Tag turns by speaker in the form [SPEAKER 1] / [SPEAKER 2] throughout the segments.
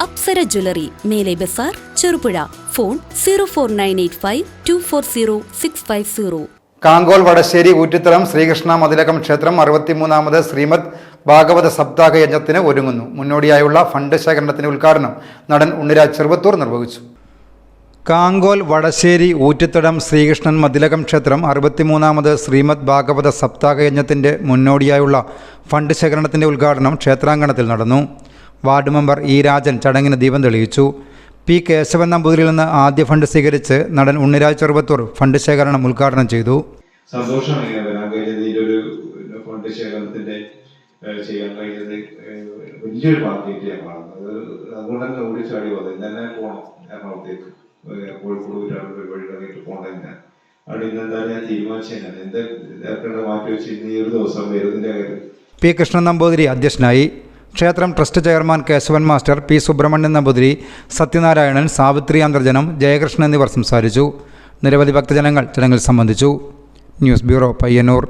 [SPEAKER 1] Apsara jewellery, മേലെ Bazar, Cherupuzha. Phone 04985240650.
[SPEAKER 2] Kankol Vadasseri ഊറ്റിത്തറം Sreekrishna Mathilakam ക്ഷേത്രം 63ാമത് ശ്രീമദ് ഭാഗവത സപ്താഹ യജ്ഞത്തിന് ഒരുങ്ങുന്നു. മുന്നോടിയായുള്ള ഫണ്ട് ശേഖരണത്തിന്റെ ഉദ്ഘാടനം നടൻ ഉണ്ണിരാജ് ചെറുവത്തൂർ നിർവഹിച്ചു. കാങ്കോൽ വടശ്ശേരി ഊറ്റിത്തടം ശ്രീകൃഷ്ണൻ മതിലകം ക്ഷേത്രം 63ാമത് ശ്രീമദ് ഭാഗവത സപ്താഹ യജ്ഞത്തിന്റെ മുന്നോടിയായുള്ള ഫണ്ട് ശേഖരണത്തിന്റെ ഉദ്ഘാടനം ക്ഷേത്രാങ്കണത്തിൽ നടന്നു. വാർഡ് മെമ്പർ ഇ രാജൻ ചടങ്ങിന് ദീപം തെളിയിച്ചു. പി കേശവൻ നമ്പൂതിരിയിൽ നിന്ന് ആദ്യ ഫണ്ട് സ്വീകരിച്ച് നടൻ ഉണ്ണിരാജ് ചെറുവത്തൂർ ഫണ്ട് ശേഖരണം ഉദ്ഘാടനം ചെയ്തു.
[SPEAKER 3] ഫണ്ട് ശേഖരണത്തിന്റെ ചെയ്യാൻ കഴിഞ്ഞത് വലിയൊരു ഭാഗ്യമായിട്ട് ഞാൻ കാണുന്നത്. അതുകൊണ്ട് തന്നെ ഓടിച്ചാടി വന്നത് തന്നെ പോകണം എറണാകുളത്തേക്ക്, കോഴിക്കോട് പരിപാടികളായിട്ട് പോകേണ്ട അവിടെ ഇന്ന് എന്തായാലും ഞാൻ തീരുമാനിച്ചു. എന്താ മാറ്റി വെച്ച് ഇന്ന് ഈ ഒരു ദിവസം വരുന്നതിന്റെ കാര്യം.
[SPEAKER 2] പി കൃഷ്ണൻ നമ്പൂതിരി അധ്യക്ഷനായി. ക്ഷേത്രം trust chairman Keshavan master, P Subramanian Namboothiri, Sathyanarayanan, Savithri Antharjanam, Jayakrishnan എന്നിവർ സംസാരിച്ചു. നിരവധി ഭക്തജനങ്ങൾ ചടങ്ങിൽ സംബന്ധിച്ചു. News bureau, Payyanur.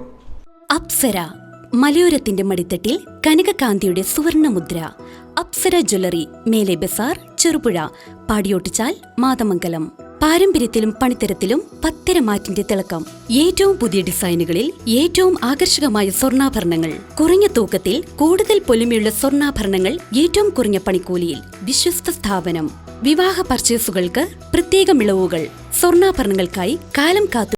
[SPEAKER 1] അപ്സര മലയോരത്തിന്റെ മടിത്തട്ടിൽ കനകകാന്തിയുടെ സുവർണമുദ്ര. അപ്സര ജ്വല്ലറി, മേലെ ബസാർ, ചെറുപുഴ. പാടിയോട്ടിച്ചാൽ, മാതമംഗലം. പാരമ്പര്യത്തിലും പണിത്തരത്തിലും പത്തരമാറ്റിന്റെ തിളക്കം. ഏറ്റവും പുതിയ ഡിസൈനുകളിൽ ഏറ്റവും ആകർഷകമായ സ്വർണ്ണാഭരണങ്ങൾ. കുറഞ്ഞ തൂക്കത്തിൽ കൂടുതൽ പൊലിമയുള്ള സ്വർണ്ണാഭരണങ്ങൾ ഏറ്റവും കുറഞ്ഞ പണിക്കൂലിയിൽ. വിശ്വസ്ത സ്ഥാപനം. വിവാഹ പർച്ചേസുകൾക്ക് പ്രത്യേക ഇളവുകൾ. സ്വർണ്ണാഭരണങ്ങൾക്കായി കാലം കാത്തു